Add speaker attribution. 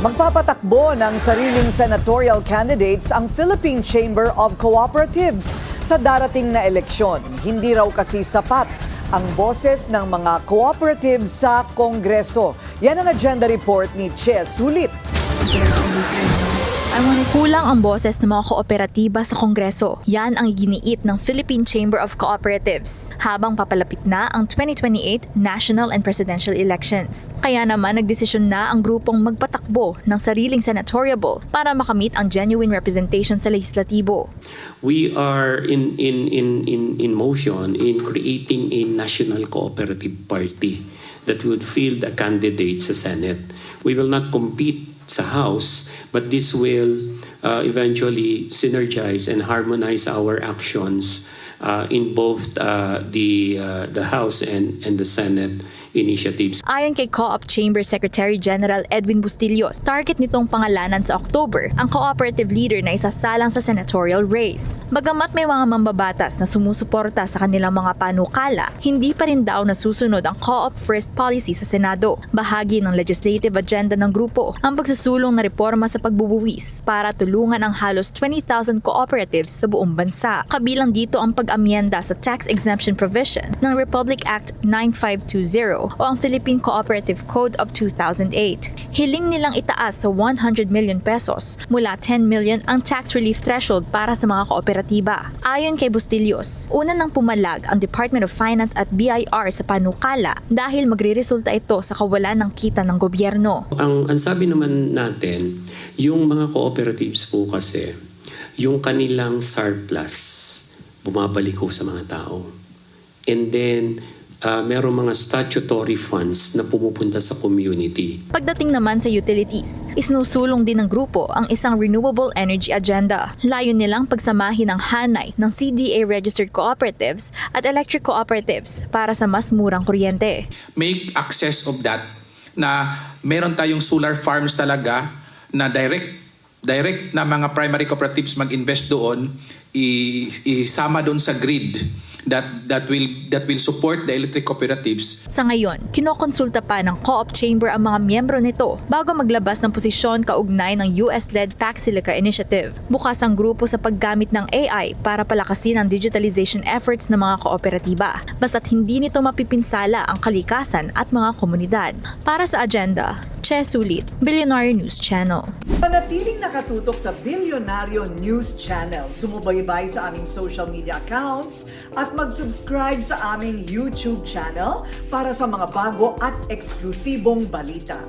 Speaker 1: Magpapatakbo ng sariling senatorial candidates ang Philippine Chamber of Cooperatives sa darating na eleksyon. Hindi raw kasi sapat ang boses ng mga cooperatives sa Kongreso. Yan ang agenda report ni Che Sulit.
Speaker 2: Kulang ang boses ng mga kooperatiba sa Kongreso. Yan ang iginiit ng Philippine Chamber of Cooperatives habang papalapit na ang 2028 national and presidential elections. Kaya naman nagdesisyon na ang grupong magpatakbo ng sariling senatoriable para makamit ang genuine representation sa lehislatibo.
Speaker 3: We are in motion in creating a national cooperative party that would field a candidate sa Senate. We will not compete sa House, but this will eventually synergize and harmonize our actions in both the House and the Senate initiatives.
Speaker 2: Ayon kay Co-op Chamber Secretary General Edwin Bustillos, target nitong pangalanan sa October ang cooperative leader na isasalang sa senatorial race. Bagamat may mga mambabatas na sumusuporta sa kanilang mga panukala, hindi pa rin daw nasusunod ang Co-op First policy sa Senado. Bahagi ng legislative agenda ng grupo ang pagsusulong na reforma sa pagbubuwis para tulungan ang halos 20,000 cooperatives sa buong bansa. Kabilang dito ang pag-amyenda sa tax exemption provision ng Republic Act 9520 o ang Philippine Cooperative Code of 2008. Hiling nilang itaas sa 100 million pesos mula 10 million ang tax relief threshold para sa mga kooperatiba. Ayon kay Bustillos, una nang pumalag ang Department of Finance at BIR sa panukala dahil magreresulta ito sa kawalan ng kita ng gobyerno.
Speaker 3: Ang sabi naman natin, yung mga cooperatives po kasi, yung kanilang surplus, bumabalik ko sa mga tao. And then, merong mga statutory funds na pumupunta sa community.
Speaker 2: Pagdating naman sa utilities, isinusulong din ng grupo ang isang renewable energy agenda. Layo nilang pagsamahin ang hanay ng CDA-registered cooperatives at electric cooperatives para sa mas murang kuryente.
Speaker 4: Make access of that na meron tayong solar farms talaga na direct na mga primary cooperatives mag-invest doon, isama doon sa grid that will support the electric cooperatives.
Speaker 2: Sa ngayon, kinokonsulta pa ng Co-op Chamber ang mga miyembro nito bago maglabas ng posisyon kaugnay ng US-led Pac Silica Initiative. Bukas ang grupo sa paggamit ng AI para palakasin ang digitalization efforts ng mga kooperatiba, basta't hindi nito mapipinsala ang kalikasan at mga komunidad. Para sa agenda, Che Sulit, Billionaire News Channel.
Speaker 1: Manatiling nakatutok sa Billionario News Channel. Sumubaybay sa aming social media accounts at mag-subscribe sa aming YouTube channel para sa mga bago at eksklusibong balita.